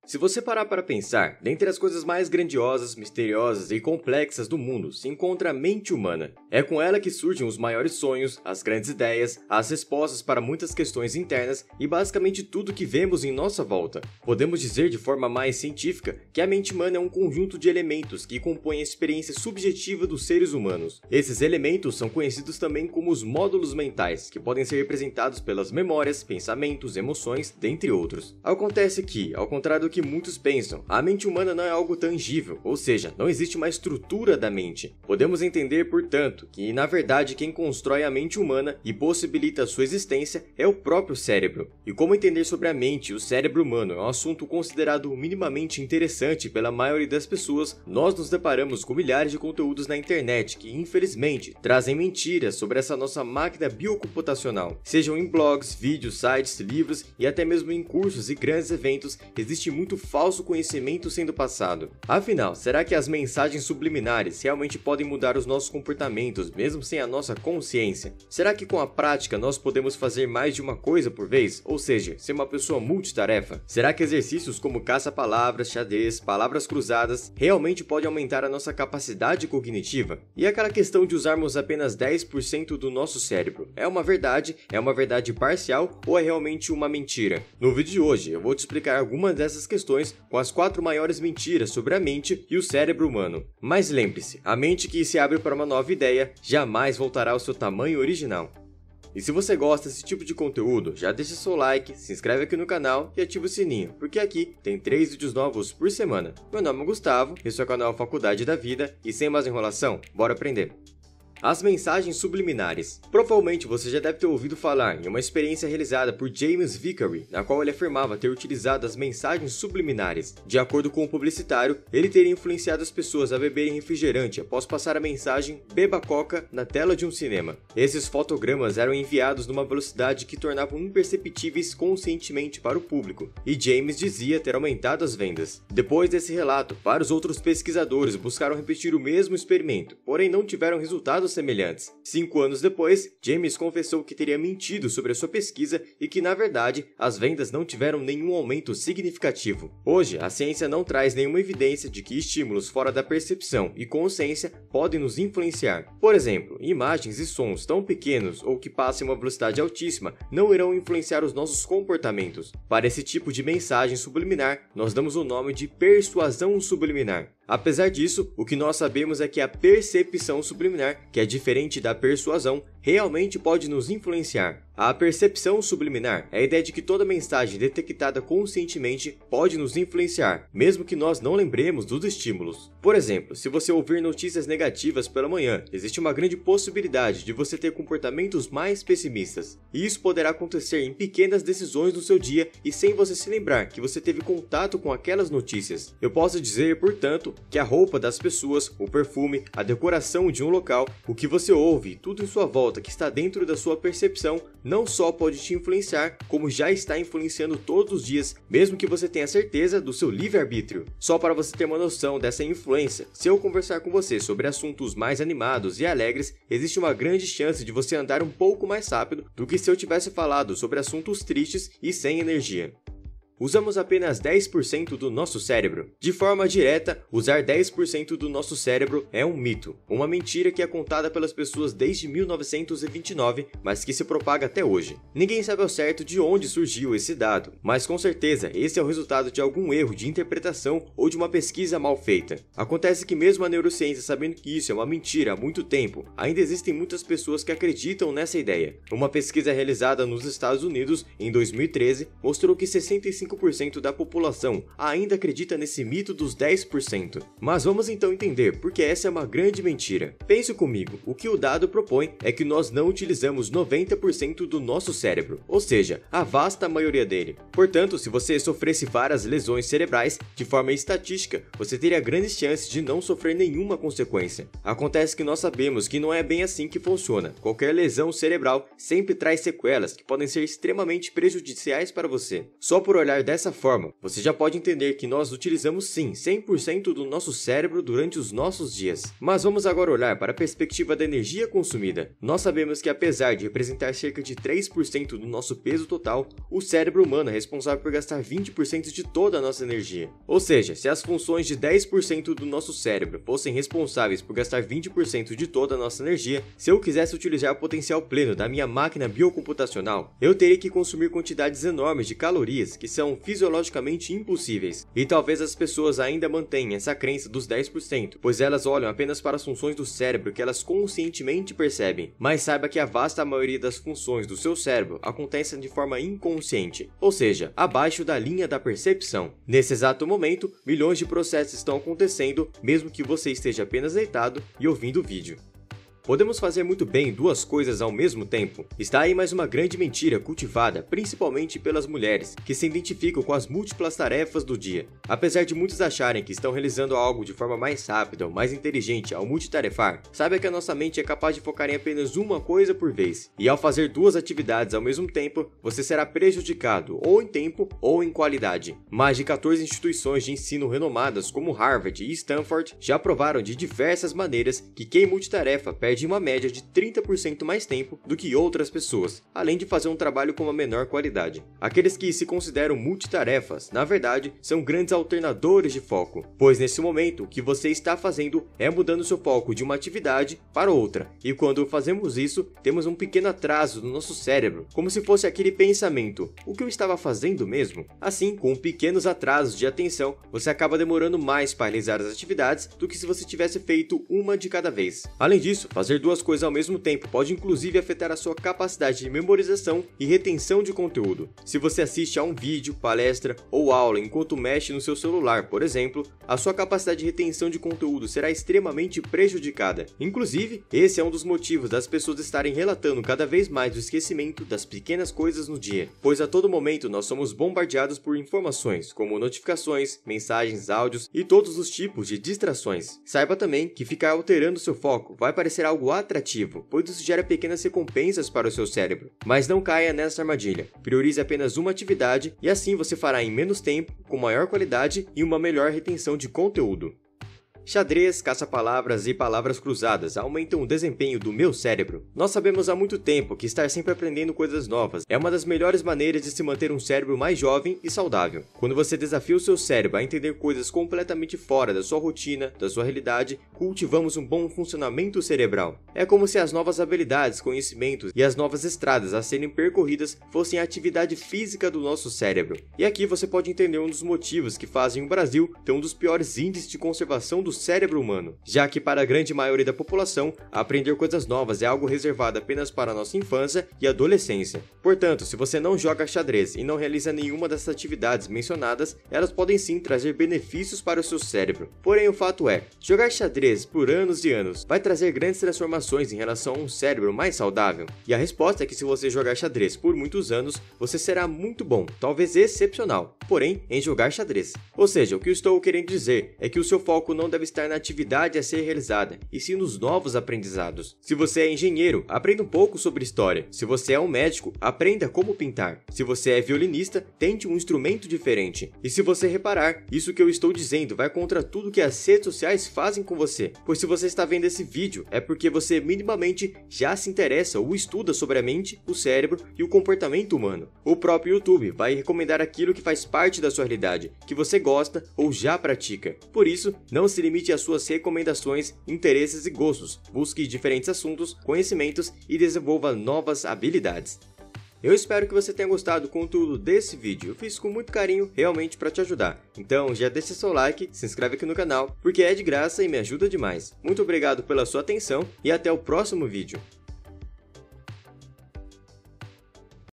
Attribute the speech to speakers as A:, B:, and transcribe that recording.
A: Se você parar para pensar, dentre as coisas mais grandiosas, misteriosas e complexas do mundo se encontra a mente humana. É com ela que surgem os maiores sonhos, as grandes ideias, as respostas para muitas questões internas e basicamente tudo que vemos em nossa volta. Podemos dizer de forma mais científica que a mente humana é um conjunto de elementos que compõem a experiência subjetiva dos seres humanos. Esses elementos são conhecidos também como os módulos mentais, que podem ser representados pelas memórias, pensamentos, emoções, dentre outros. Acontece que, ao contrário do que muitos pensam, a mente humana não é algo tangível, ou seja, não existe uma estrutura da mente. Podemos entender, portanto, que na verdade quem constrói a mente humana e possibilita a sua existência é o próprio cérebro. E como entender sobre a mente e o cérebro humano é um assunto considerado minimamente interessante pela maioria das pessoas, nós nos deparamos com milhares de conteúdos na internet que, infelizmente, trazem mentiras sobre essa nossa máquina biocomputacional. Sejam em blogs, vídeos, sites, livros e até mesmo em cursos e grandes eventos, existe muito falso conhecimento sendo passado. Afinal, será que as mensagens subliminares realmente podem mudar os nossos comportamentos mesmo sem a nossa consciência? Será que com a prática nós podemos fazer mais de uma coisa por vez? Ou seja, ser uma pessoa multitarefa? Será que exercícios como caça-palavras, xadrez, palavras cruzadas realmente podem aumentar a nossa capacidade cognitiva? E aquela questão de usarmos apenas 10% do nosso cérebro, é uma verdade parcial ou é realmente uma mentira? No vídeo de hoje eu vou te explicar algumas dessas questões com as 4 maiores mentiras sobre a mente e o cérebro humano. Mas lembre-se, a mente que se abre para uma nova ideia jamais voltará ao seu tamanho original. E se você gosta desse tipo de conteúdo, já deixa seu like, se inscreve aqui no canal e ativa o sininho, porque aqui tem 3 vídeos novos por semana. Meu nome é Gustavo, esse é o canal Faculdade da Vida e sem mais enrolação, bora aprender! As mensagens subliminares. Provavelmente você já deve ter ouvido falar em uma experiência realizada por James Vicary, na qual ele afirmava ter utilizado as mensagens subliminares. De acordo com o publicitário, ele teria influenciado as pessoas a beberem refrigerante após passar a mensagem "beba coca" na tela de um cinema. Esses fotogramas eram enviados numa velocidade que tornavam imperceptíveis conscientemente para o público, e James dizia ter aumentado as vendas. Depois desse relato, vários outros pesquisadores buscaram repetir o mesmo experimento, porém não tiveram resultados semelhantes. 5 anos depois, James confessou que teria mentido sobre a sua pesquisa e que, na verdade, as vendas não tiveram nenhum aumento significativo. Hoje, a ciência não traz nenhuma evidência de que estímulos fora da percepção e consciência podem nos influenciar. Por exemplo, imagens e sons tão pequenos ou que passem uma velocidade altíssima não irão influenciar os nossos comportamentos. Para esse tipo de mensagem subliminar, nós damos o nome de persuasão subliminar. Apesar disso, o que nós sabemos é que a percepção subliminar, que é diferente da persuasão, realmente pode nos influenciar. A percepção subliminar é a ideia de que toda mensagem detectada conscientemente pode nos influenciar, mesmo que nós não lembremos dos estímulos. Por exemplo, se você ouvir notícias negativas pela manhã, existe uma grande possibilidade de você ter comportamentos mais pessimistas. E isso poderá acontecer em pequenas decisões no seu dia e sem você se lembrar que você teve contato com aquelas notícias. Eu posso dizer, portanto, que a roupa das pessoas, o perfume, a decoração de um local, o que você ouve e tudo em sua volta que está dentro da sua percepção não só pode te influenciar, como já está influenciando todos os dias, mesmo que você tenha certeza do seu livre-arbítrio. Só para você ter uma noção dessa influência, se eu conversar com você sobre assuntos mais animados e alegres, existe uma grande chance de você andar um pouco mais rápido do que se eu tivesse falado sobre assuntos tristes e sem energia. Usamos apenas 10% do nosso cérebro. De forma direta, usar 10% do nosso cérebro é um mito, uma mentira que é contada pelas pessoas desde 1929, mas que se propaga até hoje. Ninguém sabe ao certo de onde surgiu esse dado, mas com certeza esse é o resultado de algum erro de interpretação ou de uma pesquisa mal feita. Acontece que mesmo a neurociência sabendo que isso é uma mentira há muito tempo, ainda existem muitas pessoas que acreditam nessa ideia. Uma pesquisa realizada nos Estados Unidos em 2013 mostrou que 65% da população ainda acredita nesse mito dos 10%. Mas vamos então entender porque essa é uma grande mentira. Pense comigo, o que o dado propõe é que nós não utilizamos 90% do nosso cérebro, ou seja, a vasta maioria dele. Portanto, se você sofresse várias lesões cerebrais, de forma estatística, você teria grandes chances de não sofrer nenhuma consequência. Acontece que nós sabemos que não é bem assim que funciona. Qualquer lesão cerebral sempre traz sequelas que podem ser extremamente prejudiciais para você. Só por olhar pensar dessa forma, você já pode entender que nós utilizamos sim 100% do nosso cérebro durante os nossos dias. Mas vamos agora olhar para a perspectiva da energia consumida. Nós sabemos que apesar de representar cerca de 3% do nosso peso total, o cérebro humano é responsável por gastar 20% de toda a nossa energia. Ou seja, se as funções de 10% do nosso cérebro fossem responsáveis por gastar 20% de toda a nossa energia, se eu quisesse utilizar o potencial pleno da minha máquina biocomputacional, eu teria que consumir quantidades enormes de calorias que são fisiologicamente impossíveis. E talvez as pessoas ainda mantenham essa crença dos 10%, pois elas olham apenas para as funções do cérebro que elas conscientemente percebem. Mas saiba que a vasta maioria das funções do seu cérebro acontecem de forma inconsciente, ou seja, abaixo da linha da percepção. Nesse exato momento, milhões de processos estão acontecendo, mesmo que você esteja apenas deitado e ouvindo o vídeo. Podemos fazer muito bem duas coisas ao mesmo tempo. Está aí mais uma grande mentira cultivada principalmente pelas mulheres, que se identificam com as múltiplas tarefas do dia. Apesar de muitos acharem que estão realizando algo de forma mais rápida ou mais inteligente ao multitarefar, saiba que a nossa mente é capaz de focar em apenas uma coisa por vez. E ao fazer duas atividades ao mesmo tempo, você será prejudicado ou em tempo ou em qualidade. Mais de 14 instituições de ensino renomadas como Harvard e Stanford já provaram de diversas maneiras que quem multitarefa perde uma média de 30% mais tempo do que outras pessoas, além de fazer um trabalho com uma menor qualidade. Aqueles que se consideram multitarefas, na verdade, são grandes alternadores de foco, pois nesse momento o que você está fazendo é mudando seu foco de uma atividade para outra, e quando fazemos isso, temos um pequeno atraso no nosso cérebro, como se fosse aquele pensamento, o que eu estava fazendo mesmo? Assim, com pequenos atrasos de atenção, você acaba demorando mais para realizar as atividades do que se você tivesse feito uma de cada vez. Além disso, fazer duas coisas ao mesmo tempo pode inclusive afetar a sua capacidade de memorização e retenção de conteúdo. Se você assiste a um vídeo, palestra ou aula enquanto mexe no seu celular, por exemplo, a sua capacidade de retenção de conteúdo será extremamente prejudicada. Inclusive, esse é um dos motivos das pessoas estarem relatando cada vez mais o esquecimento das pequenas coisas no dia, pois a todo momento nós somos bombardeados por informações, como notificações, mensagens, áudios e todos os tipos de distrações. Saiba também que ficar alterando seu foco vai parecer algo atrativo, pois isso gera pequenas recompensas para o seu cérebro. Mas não caia nessa armadilha. Priorize apenas uma atividade e assim você fará em menos tempo, com maior qualidade e uma melhor retenção de conteúdo. Xadrez, caça-palavras e palavras cruzadas aumentam o desempenho do meu cérebro. Nós sabemos há muito tempo que estar sempre aprendendo coisas novas é uma das melhores maneiras de se manter um cérebro mais jovem e saudável. Quando você desafia o seu cérebro a entender coisas completamente fora da sua rotina, da sua realidade, cultivamos um bom funcionamento cerebral. É como se as novas habilidades, conhecimentos e as novas estradas a serem percorridas fossem a atividade física do nosso cérebro. E aqui você pode entender um dos motivos que fazem o Brasil ter um dos piores índices de conservação do cérebro humano, já que para a grande maioria da população, aprender coisas novas é algo reservado apenas para a nossa infância e adolescência. Portanto, se você não joga xadrez e não realiza nenhuma dessas atividades mencionadas, elas podem sim trazer benefícios para o seu cérebro. Porém, o fato é, jogar xadrez por anos e anos vai trazer grandes transformações em relação a um cérebro mais saudável? E a resposta é que se você jogar xadrez por muitos anos, você será muito bom, talvez excepcional, porém, em jogar xadrez. Ou seja, o que eu estou querendo dizer é que o seu foco não deve estar na atividade a ser realizada, e sim nos novos aprendizados. Se você é engenheiro, aprenda um pouco sobre história. Se você é um médico, aprenda como pintar. Se você é violinista, tente um instrumento diferente. E se você reparar, isso que eu estou dizendo vai contra tudo que as redes sociais fazem com você. Pois se você está vendo esse vídeo, é porque você minimamente já se interessa ou estuda sobre a mente, o cérebro e o comportamento humano. O próprio YouTube vai recomendar aquilo que faz parte da sua realidade, que você gosta ou já pratica. Por isso, não se limite às suas recomendações, interesses e gostos. Busque diferentes assuntos, conhecimentos e desenvolva novas habilidades. Eu espero que você tenha gostado do conteúdo desse vídeo, eu fiz com muito carinho realmente para te ajudar. Então já deixa seu like, se inscreve aqui no canal, porque é de graça e me ajuda demais. Muito obrigado pela sua atenção e até o próximo vídeo.